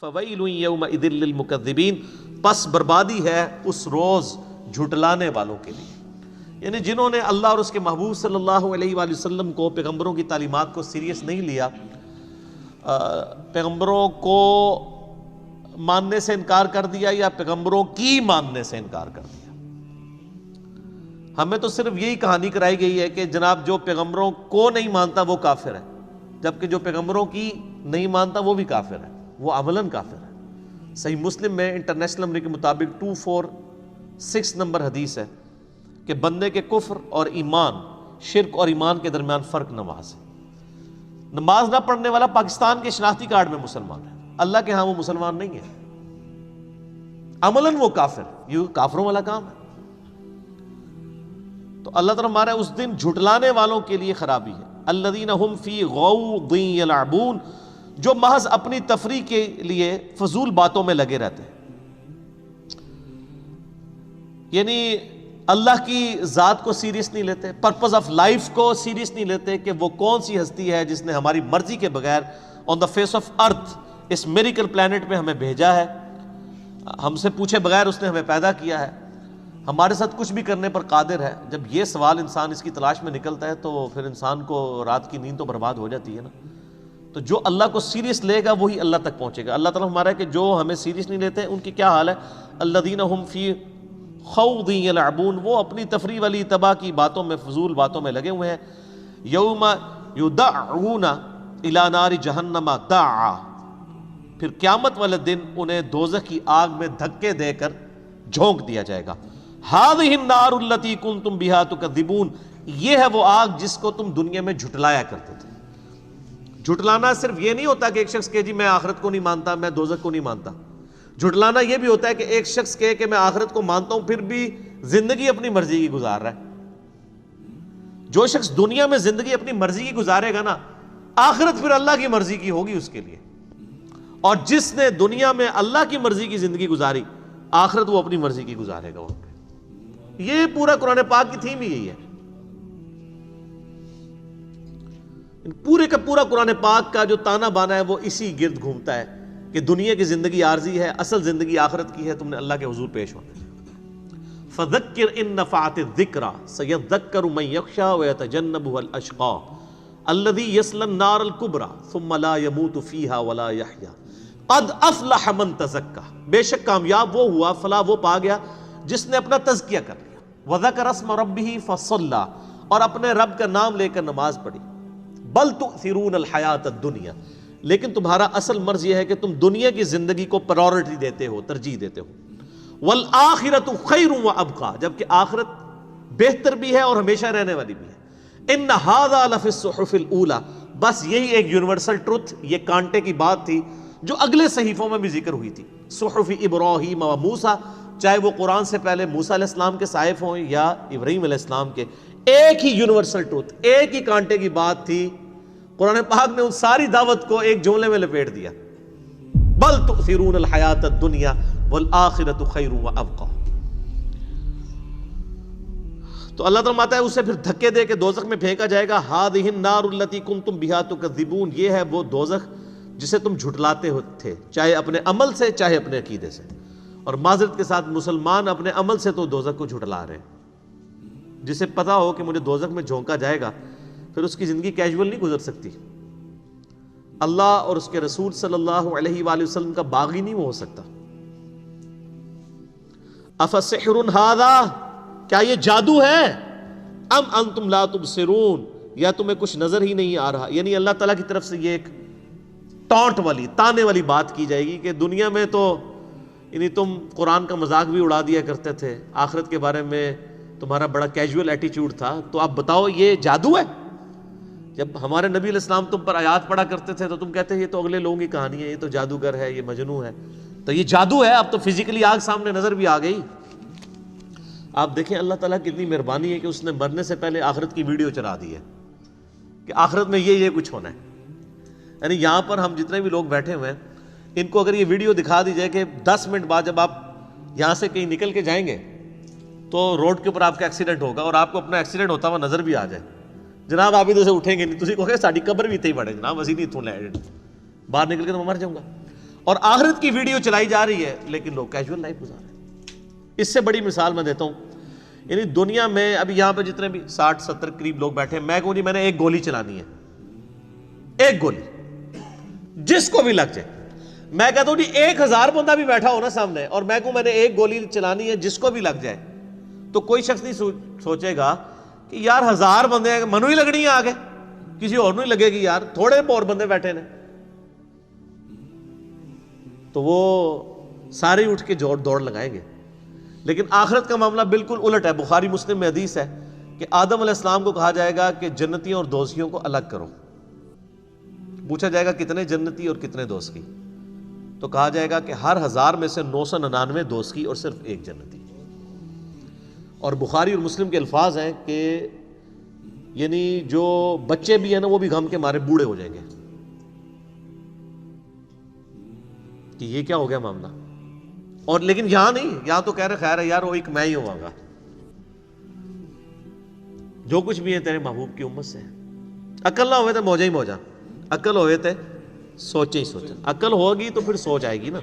Foil یومئذ للمکذبین، پس بربادی ہے اس روز جھٹلانے والوں کے لیے، یعنی جنہوں نے اللہ اور اس کے محبوب صلی اللہ علیہ وآلہ وسلم کو، پیغمبروں کی تعلیمات کو سیریس نہیں لیا، پیغمبروں کو ماننے سے انکار کر دیا یا پیغمبروں کی ماننے سے انکار کر دیا۔ ہمیں تو صرف یہی کہانی کرائی گئی ہے کہ جناب جو پیغمبروں کو نہیں مانتا وہ کافر ہے، جبکہ جو پیغمبروں کی نہیں مانتا وہ بھی کافر ہے، وہ عملاً کافر ہے۔ صحیح مسلم میں انٹرنیشنل نمبر کے مطابق 246 نمبر حدیث ہے کہ بندے کے کفر اور ایمان، شرک اور ایمان کے درمیان فرق نماز ہے۔ نماز نہ پڑھنے والا پاکستان کے شناختی کارڈ میں مسلمان ہے، اللہ کے ہاں وہ مسلمان نہیں ہے، عملاً وہ کافر، یہ کافروں والا کام ہے۔ تو اللہ تعالیٰ ہمارا اس دن جھٹلانے والوں کے لیے خرابی ہے، الذین هم فی غوض یلعبون، جو محض اپنی تفریح کے لیے فضول باتوں میں لگے رہتے ہیں، یعنی اللہ کی ذات کو سیریس نہیں لیتے، پرپز آف لائف کو سیریس نہیں لیتے کہ وہ کون سی ہستی ہے جس نے ہماری مرضی کے بغیر on the face of earth, اس میریکل پلانٹ پہ ہمیں بھیجا ہے، ہم سے پوچھے بغیر اس نے ہمیں پیدا کیا ہے، ہمارے ساتھ کچھ بھی کرنے پر قادر ہے۔ جب یہ سوال انسان اس کی تلاش میں نکلتا ہے تو پھر انسان کو رات کی نیند تو برباد ہو جاتی ہے نا۔ تو جو اللہ کو سیریس لے گا وہی اللہ تک پہنچے گا۔ اللہ تعالیٰ ہمارا ہے کہ جو ہمیں سیریس نہیں لیتے ان کی کیا حال ہے، الذین هم فی خوض یلعبون، وہ اپنی تفریح والی تباہ کی باتوں میں، فضول باتوں میں لگے ہوئے ہیں۔ یوم یدعون الی نار جہنم دعا، پھر قیامت والے دن انہیں دوزخ کی آگ میں دھکے دے کر جھونک دیا جائے گا۔ ہذہ النار التی کنتم بہا تکذبون، یہ ہے وہ آگ جس کو تم دنیا میں جھٹلایا کرتے تھے۔ جھٹلانا صرف یہ نہیں ہوتا کہ ایک شخص کہے جی میں آخرت کو نہیں مانتا، میں دوزخ کو نہیں مانتا۔ جھٹلانا یہ بھی ہوتا ہے کہ ایک شخص کہے کہ میں آخرت کو مانتا ہوں پھر بھی زندگی اپنی مرضی کی گزار رہا ہے۔ جو شخص دنیا میں زندگی اپنی مرضی کی گزارے گا نا، آخرت پھر اللہ کی مرضی کی ہوگی اس کے لیے، اور جس نے دنیا میں اللہ کی مرضی کی زندگی گزاری، آخرت وہ اپنی مرضی کی گزارے گا وہاں پہ۔ یہ پورا قرآن پاک کی تھیم ہی یہی ہے، پورے کا پورا قرآن پاک کا جو تانا بانا ہے وہ اسی گرد گھومتا ہے کہ دنیا کی زندگی عارضی ہے، اصل زندگی آخرت کی ہے، تم نے اللہ کے حضور پیش ہونا ہے۔ فذکر ان نفعت الذکری سیذکر من یخشی ویتجنبها الاشقی الذی یصلی النار الکبری ثم لا یموت فیہا ولا یحیا قد افلح من تزکی، بے شک کامیاب وہ ہوا، فلاح وہ پا گیا جس نے اپنا تزکیہ کر لیا، وذکر اسم ربہ فصلی، اور اپنے رب کا نام لے کر نماز پڑھی۔ بل تؤثرون الحیات الدنیا، لیکن تمہارا اصل مرض یہ ہے کہ تم دنیا کی زندگی کو پرائورٹی دیتے ہو، ترجیح دیتے ہو۔ والآخرۃ خیر وابقی، جبکہ آخرت بہتر بھی ہے اور ہمیشہ رہنے والی بھی ہے۔ ان ھذا لفی الصحف الاولی، بس یہی ایک یونیورسل ٹروتھ، یہ کانٹے کی بات تھی جو اگلے صحیفوں میں بھی ذکر ہوئی تھی، صحف ابراہیم و موسیٰ، چاہے وہ قرآن سے پہلے موسیٰ علیہ السلام کے صحائف ہوں یا ابراہیم علیہ السلام کے، ایک ہی یونیورسل ٹروتھ، ایک ہی کانٹے کی بات تھی۔ قرآن پاک نے ان ساری دعوت کو ایک جملے میں لپیٹ دیا، بل تؤثرون الحیات الدنیا والآخرۃ خیر وابقی۔ تو اللہ تعالیٰ ماتا ہے اسے پھر دھکے دے کے دوزخ میں پھینکا جائے گا۔ ھذہ النار التی کنتم بہا تکذبون، یہ ہے وہ دوزخ جسے تم جھٹلاتے تھے، چاہے اپنے عمل سے چاہے اپنے عقیدے سے۔ اور معذرت کے ساتھ مسلمان اپنے عمل سے تو دوزخ کو جھٹلا رہے ہیں۔ جسے پتا ہو کہ مجھے دوزخ میں جھونکا جائے گا پھر اس کی زندگی کیجول نہیں گزر سکتی، اللہ اور اس کے رسول صلی اللہ علیہ وآلہ وسلم کا باغی نہیں وہ ہو سکتا۔ افسحر ھذا، کیا یہ جادو ہے، ام انتم لا تبصرون، یا تمہیں کچھ نظر ہی نہیں آ رہا۔ یعنی اللہ تعالیٰ کی طرف سے یہ ایک ٹانٹ والی، تانے والی بات کی جائے گی کہ دنیا میں تو یعنی تم قرآن کا مذاق بھی اڑا دیا کرتے تھے، آخرت کے بارے میں تمہارا بڑا کیجول ایٹیچیوڈ تھا، تو آپ بتاؤ یہ جادو ہے؟ جب ہمارے نبی علیہ السلام تم پر آیات پڑھا کرتے تھے تو تم کہتے ہیں یہ تو اگلے لوگوں کی کہانی ہے، یہ تو جادوگر ہے، یہ مجنون ہے۔ تو یہ جادو ہے، اب تو فزیکلی آگ سامنے نظر بھی آ گئی۔ آپ دیکھیں اللہ تعالیٰ کی اتنی مہربانی ہے کہ اس نے مرنے سے پہلے آخرت کی ویڈیو چلا دی ہے کہ آخرت میں یہ کچھ ہونا ہے۔ یعنی یہاں پر ہم جتنے بھی لوگ بیٹھے ہوئے ہیں ان کو اگر یہ ویڈیو دکھا دی جائے کہ 10 منٹ بعد جب آپ یہاں سے کہیں نکل کے جائیں گے تو روڈ کے اوپر آپ کا ایکسیڈنٹ ہوگا اور آپ کو اپنا ایکسیڈنٹ ہوتا ہوا نظر بھی آ جائے، جناب آپ ادھر سے اٹھیں گے نہیں، تسی کہو گے ساڈی قبر بھی اتنے ہی بڑے جناب، اسی نہیں اتوں لے باہر نکل کے تو میں مر جاؤں گا۔ اور آخرت کی ویڈیو چلائی جا رہی ہے لیکن لوگ کیجول لائف گزار رہے ہیں۔ اس سے بڑی مثال میں دیتا ہوں، یعنی دنیا میں ابھی یہاں پہ جتنے بھی 60-70 قریب لوگ بیٹھے ہیں، میں کہوں جی میں نے ایک گولی چلانی ہے، ایک گولی جس کو بھی لگ جائے، میں کہتا ہوں جی 1000 بندہ بھی بیٹھا ہو نا سامنے اور میں کہوں میں نے ایک گولی چلانی ہے جس کو بھی لگ جائے، تو کوئی شخص نہیں سوچے گا کہ یار 1000 بندے ہیں منو ہی لگنی ہے آگے، کسی اور نہیں لگے گی، یار تھوڑے اور بندے بیٹھے نے، تو وہ سارے اٹھ کے دوڑ لگائیں گے۔ لیکن آخرت کا معاملہ بالکل الٹ ہے۔ بخاری مسلم میں حدیث ہے کہ آدم علیہ السلام کو کہا جائے گا کہ جنتیوں اور دوزخیوں کو الگ کرو، پوچھا جائے گا کتنے جنتی اور کتنے دوزخی، تو کہا جائے گا کہ ہر 1000 میں سے 999 دوزخی اور صرف ایک جنتی۔ اور بخاری اور مسلم کے الفاظ ہیں کہ یعنی جو بچے بھی ہیں نا وہ بھی غم کے مارے بوڑھے ہو جائیں گے کہ یہ کیا ہو گیا معاملہ۔ اور لیکن یہاں نہیں، یہاں تو کہہ رہے خیر ہے یار وہ ایک میں ہی ہوں گا، جو کچھ بھی ہے تیرے محبوب کی امت سے ہے۔ عقل نہ ہوئے تو موجہ ہی موجہ، عقل ہوئے تو سوچے ہی سوچے، عقل ہوگی تو پھر سوچ آئے گی نا۔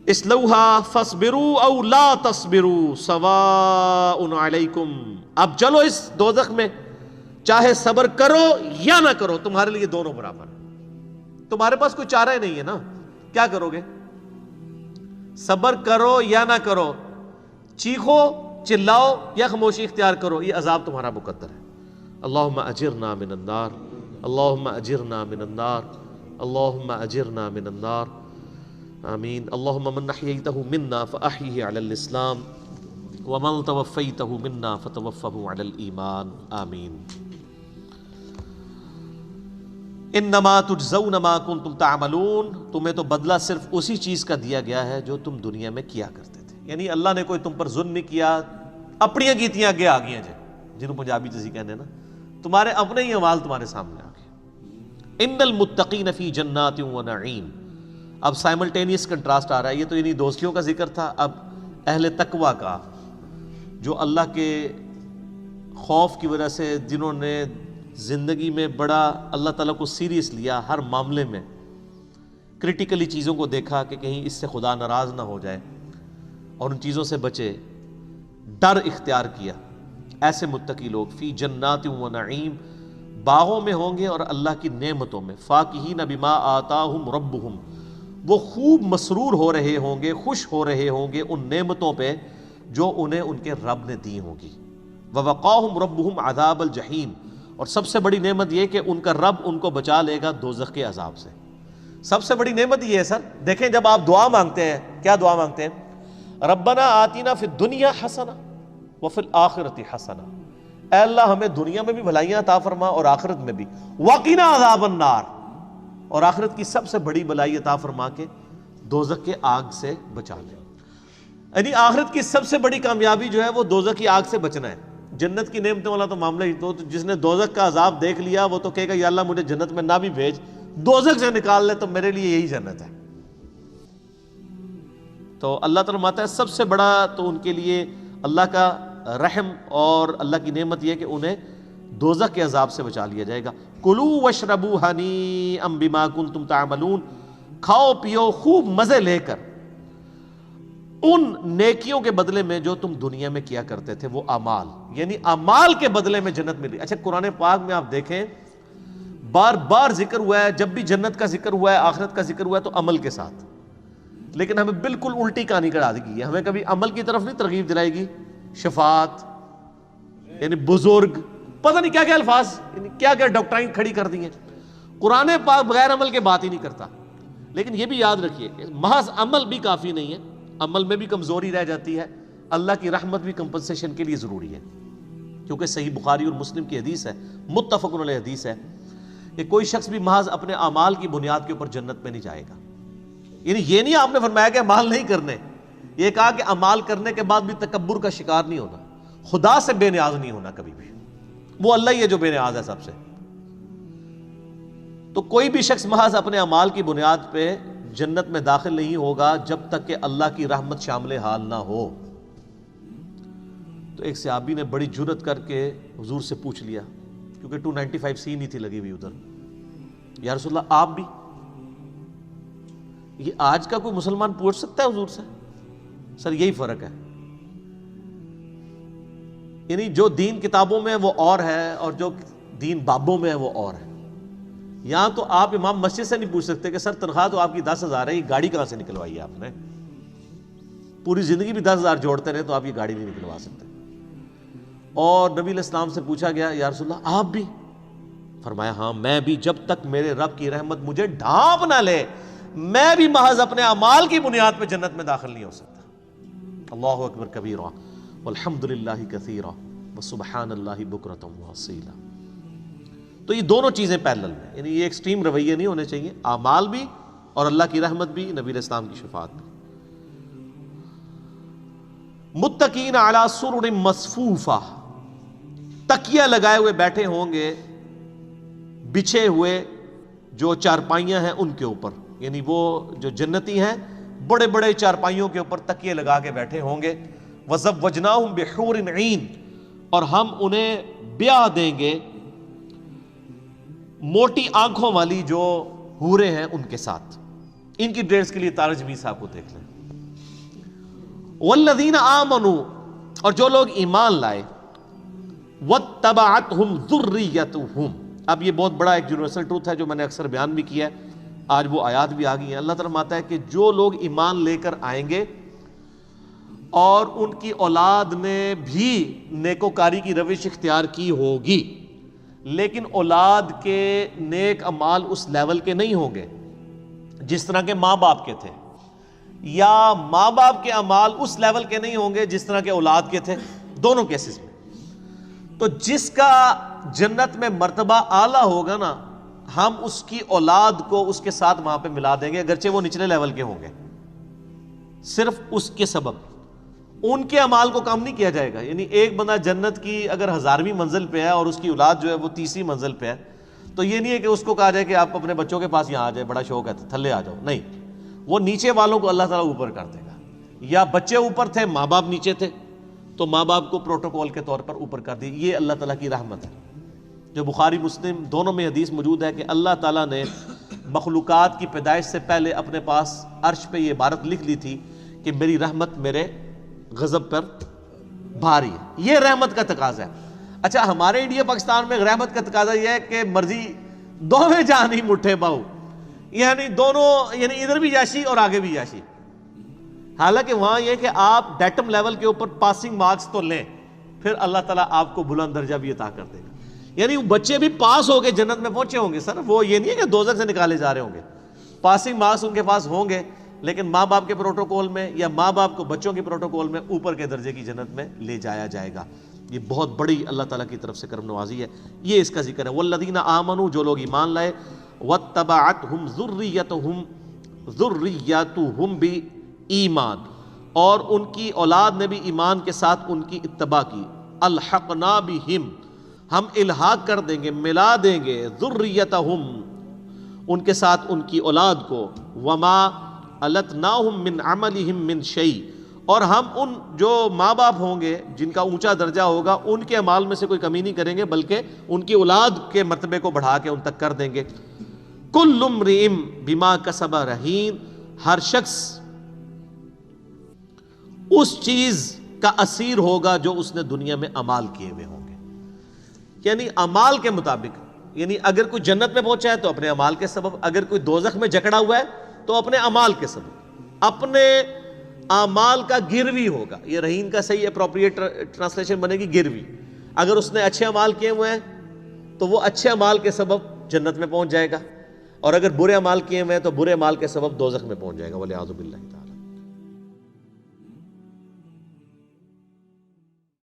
اصلوہا فاصبروا او لا تصبروا سواء علیکم، اب چلو اس دوزخ میں، چاہے صبر کرو یا نہ کرو تمہارے لیے دونوں برابر ہیں، تمہارے پاس کوئی چارہ نہیں ہے نا، کیا کرو گے؟ صبر کرو یا نہ کرو، چیخو چلاؤ یا خاموشی اختیار کرو، یہ عذاب تمہارا مقدر ہے۔ اللہم اجرنا من النار، اللہم اجرنا من النار، اللہم اجرنا من النار، آمین۔ اللہم من احییتہ منا فاحیہ علی الاسلام ومن توفیتہ منا فتوفہ علی الایمان، آمین۔ انما تجزون ما کنتم تعملون، تمہیں تو بدلہ صرف اسی چیز کا دیا گیا ہے جو تم دنیا میں کیا کرتے تھے، یعنی اللہ نے کوئی تم پر ظلم نہیں کیا، اپنیاں کیتیاں آگے آ گئی ہیں جنہوں پنجابی جیسی کہنے نا، تمہارے اپنے ہی اعمال تمہارے سامنے آ گئے۔ ان المتقین فی جنات و نعیم، اب سائملٹینیس کنٹراسٹ آ رہا ہے، یہ تو یعنی دوستیوں کا ذکر تھا، اب اہل تقوی کا، جو اللہ کے خوف کی وجہ سے، جنہوں نے زندگی میں بڑا اللہ تعالیٰ کو سیریس لیا، ہر معاملے میں کرٹیکلی چیزوں کو دیکھا کہ کہیں اس سے خدا ناراض نہ ہو جائے اور ان چیزوں سے بچے، ڈر اختیار کیا، ایسے متقی لوگ فی جنات و نعیم، باغوں میں ہوں گے اور اللہ کی نعمتوں میں، فاکہین بما آتاہم ربہم، وہ خوب مسرور ہو رہے ہوں گے، خوش ہو رہے ہوں گے ان نعمتوں پہ جو انہیں ان کے رب نے دی ہوں گی، ووقاہم ربہم عذاب الجحیم، اور سب سے بڑی نعمت یہ کہ ان کا رب ان کو بچا لے گا دوزخ کے عذاب سے۔ سب سے بڑی نعمت یہ ہے سر، دیکھیں جب آپ دعا مانگتے ہیں، کیا دعا مانگتے ہیں؟ ربنا آتینا فی الدنیا حسنہ وفی الآخرۃ حسنہ، اے اللہ ہمیں دنیا میں بھی بھلائیاں عطا فرما اور آخرت میں بھی، وقنا عذاب النار، اور آخرت کی سب سے بڑی بھلائی عطا فرما کے دوزخ کے آگ سے بچا لے۔ یعنی آخرت کی سب سے بڑی کامیابی جو ہے وہ دوزخ کی آگ سے بچنا ہے۔ جنت کی نعمتوں والا تو معاملہ ہی، تو جس نے دوزخ کا عذاب دیکھ لیا وہ تو کہے گا یا اللہ مجھے جنت میں نہ بھی بھیج، دوزخ سے نکال لے تو میرے لیے یہی جنت ہے۔ تو اللہ تعالیٰ فرماتا ہے سب سے بڑا تو ان کے لیے اللہ کا رحم اور اللہ کی نعمت یہ کہ انہیں دوزخ کے عذاب سے بچا لیا جائے گا۔ کلوا واشربوا ہنیئا بما کنتم تعملون، کھاؤ پیو خوب مزے لے کر ان نیکیوں کے بدلے میں جو تم دنیا میں کیا کرتے تھے، وہ اعمال، یعنی اعمال کے بدلے میں جنت ملی۔ اچھا قرآن پاک میں آپ دیکھیں بار بار ذکر ہوا ہے، جب بھی جنت کا ذکر ہوا ہے، آخرت کا ذکر ہوا ہے تو عمل کے ساتھ، لیکن ہمیں بالکل الٹی کہانی کرا دی گئی ہے، ہمیں کبھی عمل کی طرف نہیں ترغیب دلائی گی، شفاعت یعنی بزرگ، پتہ نہیں کیا کیا الفاظ، یعنی کیا کیا ڈاکٹرائن کھڑی کر دی ہیں۔ قرآن پاک بغیر عمل کے بات ہی نہیں کرتا، لیکن یہ بھی یاد رکھیے کہ محض عمل بھی کافی نہیں ہے، عمل میں بھی کمزوری رہ جاتی ہے، اللہ کی رحمت بھی کمپنسیشن کے لیے ضروری ہے، کیونکہ صحیح بخاری اور مسلم کی حدیث ہے، متفق علیہ حدیث ہے کہ کوئی شخص بھی محض اپنے اعمال کی بنیاد کے اوپر جنت میں نہیں جائے گا۔ یعنی یہ نہیں آپ نے فرمایا کہ اعمال نہیں کرنے، یہ کہا کہ اعمال کرنے کے بعد بھی تکبر کا شکار نہیں ہونا، خدا سے بے نیاز نہیں ہونا کبھی بھی، وہ اللہ ہی ہے جو بے نیاز ہے سب سے۔ تو کوئی بھی شخص محض اپنے اعمال کی بنیاد پہ جنت میں داخل نہیں ہوگا جب تک کہ اللہ کی رحمت شامل حال نہ ہو۔ تو ایک صحابی نے بڑی جرأت کر کے حضور سے پوچھ لیا، کیونکہ 295 سی نہیں تھی لگی ہوئی ادھر، یا رسول اللہ آپ بھی؟ یہ آج کا کوئی مسلمان پوچھ سکتا ہے حضور سے؟ سر یہی فرق ہے، یعنی جو دین کتابوں میں وہ اور ہے اور جو دین بابوں میں ہے وہ اور ہے۔ یہاں تو آپ امام مسجد سے نہیں پوچھ سکتے کہ سر تنخواہ تو آپ کی 10,000 ہے، یہ گاڑی کہاں سے نکلوائی ہے آپ نے؟ پوری زندگی بھی 10,000 جوڑتے رہے تو آپ یہ گاڑی نہیں نکلوا سکتے۔ اور نبی علیہ السلام سے پوچھا گیا یا رسول اللہ آپ بھی؟ فرمایا ہاں میں بھی، جب تک میرے رب کی رحمت مجھے ڈھانپ نہ لے میں بھی محض اپنے اعمال کی بنیاد پہ جنت میں داخل نہیں ہو سکتا۔ اللہ اکبر کبیرہ والحمد للہ کثیرہ وسبحان اللہ بکرۃ واصیلا۔ تو یہ دونوں چیزیں پیرلل میں، یعنی یہ ایکسٹریم رویے نہیں ہونے چاہیے، اعمال بھی اور اللہ کی رحمت بھی، نبی علیہ السلام کی شفاعت بھی۔ متقین علی سرر مصفوفہ، تکیہ لگائے ہوئے بیٹھے ہوں گے بچھے ہوئے جو چارپائیاں ہیں ان کے اوپر، یعنی وہ جو جنتی ہیں بڑے بڑے چارپائیوں کے اوپر تکیے لگا کے بیٹھے ہوں گے۔ وَزَوَّجْنَاهُمْ بِحُورٍ عِین، اور ہم انہیں بیاہ دیں گے موٹی آنکھوں والی جو حوریں ہیں ان کے ساتھ۔ ان کی ڈریس کے لیے تارج بھی صاحب کو دیکھ لیں۔ وَالَّذِينَ آمَنُوا، اور جو لوگ ایمان لائے، وَاتَّبَعَتْهُمْ ذُرِّيَّتُهُمْ، اب یہ بہت بڑا ایک یونیورسل ٹروتھ ہے جو میں نے اکثر بیان بھی کیا ہے، آج وہ آیات بھی آ گئی ہیں۔ اللہ تعالیٰ فرماتا ہے کہ جو لوگ ایمان لے کر آئیں گے اور ان کی اولاد نے بھی نیکوکاری کی روش اختیار کی ہوگی، لیکن اولاد کے نیک اعمال اس لیول کے نہیں ہوں گے جس طرح کے ماں باپ کے تھے، یا ماں باپ کے اعمال اس لیول کے نہیں ہوں گے جس طرح کے اولاد کے تھے، دونوں کیسز میں۔ تو جس کا جنت میں مرتبہ اعلیٰ ہوگا نا، ہم اس کی اولاد کو اس کے ساتھ وہاں پہ ملا دیں گے، اگرچہ وہ نچلے لیول کے ہوں گے، صرف اس کے سبب ان کے اعمال کو کام نہیں کیا جائے گا۔ یعنی ایک بندہ جنت کی اگر 1000ویں منزل پہ ہے اور اس کی اولاد جو ہے وہ 30ویں منزل پہ ہے، تو یہ نہیں ہے کہ اس کو کہا جائے کہ آپ اپنے بچوں کے پاس یہاں آ جائے، بڑا شوق ہے تھلے آ جاؤ، نہیں، وہ نیچے والوں کو اللہ تعالیٰ اوپر کر دے گا۔ یا بچے اوپر تھے ماں باپ نیچے تھے تو ماں باپ کو پروٹوکول کے طور پر اوپر کر دی، یہ اللہ تعالیٰ کی رحمت ہے۔ جو بخاری مسلم دونوں میں حدیث موجود ہے کہ اللہ تعالیٰ نے مخلوقات کی پیدائش سے پہلے اپنے پاس عرش پہ یہ عبارت لکھ لی تھی کہ میری رحمت میرے غضب پر بھاری ہے، یہ رحمت کا تقاضا ہے۔ اچھا ہمارے انڈیا پاکستان میں رحمت کا تقاضا یہ ہے کہ مرضی دوویں جان ہی مٹھے باؤ، یعنی دونوں، یعنی ادھر بھی یاشی اور آگے بھی یاشی۔ حالانکہ وہاں یہ کہ آپ ڈیٹم لیول کے اوپر پاسنگ مارکس تو لیں، پھر اللہ تعالیٰ آپ کو بلند درجہ بھی عطا کر دے گا۔ یعنی بچے بھی پاس ہو کے جنت میں پہنچے ہوں گے سر، وہ یہ نہیں ہے کہ دوزخ سے نکالے جا رہے ہوں گے، پاسنگ مارکس ان کے پاس ہوں گے، لیکن ماں باپ کے پروٹوکول میں یا ماں باپ کو بچوں کے پروٹوکول میں اوپر کے درجے کی جنت میں لے جایا جائے گا۔ یہ بہت بڑی اللہ تعالیٰ کی طرف سے کرم نوازی ہے، یہ اس کا ذکر ہے۔ والذین آمنوا، جو لوگ ایمان لائے، واتبعتہم ذریتہم بھی ایمان، اور ان کی اولاد نے بھی ایمان کے ساتھ ان کی اتباع کی، الحقنا بہم، ہم الحاق کر دیں گے، ملا دیں گے، ذریتہم، ان کے ساتھ ان کی اولاد کو، وما التناہم من عملہم من شیء، اور ہم ان جو ماں باپ ہوں گے جن کا اونچا درجہ ہوگا ان کے اعمال میں سے کوئی کمی نہیں کریں گے، بلکہ ان کی اولاد کے مرتبے کو بڑھا کے ان تک کر دیں گے۔ کل امرئ بما کسب رہین، ہر شخص اس چیز کا اسیر ہوگا جو اس نے دنیا میں اعمال کیے ہوئے ہوں گے، یعنی اعمال کے مطابق۔ یعنی اگر کوئی جنت میں پہنچا ہے تو اپنے اعمال کے سبب، اگر کوئی دوزخ میں جکڑا ہوا ہے تو اپنے اعمال کے سبب، اپنے اعمال کا گروی ہوگا۔ یہ رہین کا صحیح اپروپریٹ ٹرانسلیشن بنے گی گروی۔ اگر اس نے اچھے اعمال کیے ہوئے ہیں تو وہ اچھے اعمال کے سبب جنت میں پہنچ جائے گا، اور اگر برے اعمال کیے ہوئے ہیں تو برے اعمال کے سبب دوزخ میں پہنچ جائے گا، والعیاذ باللہ تعالی۔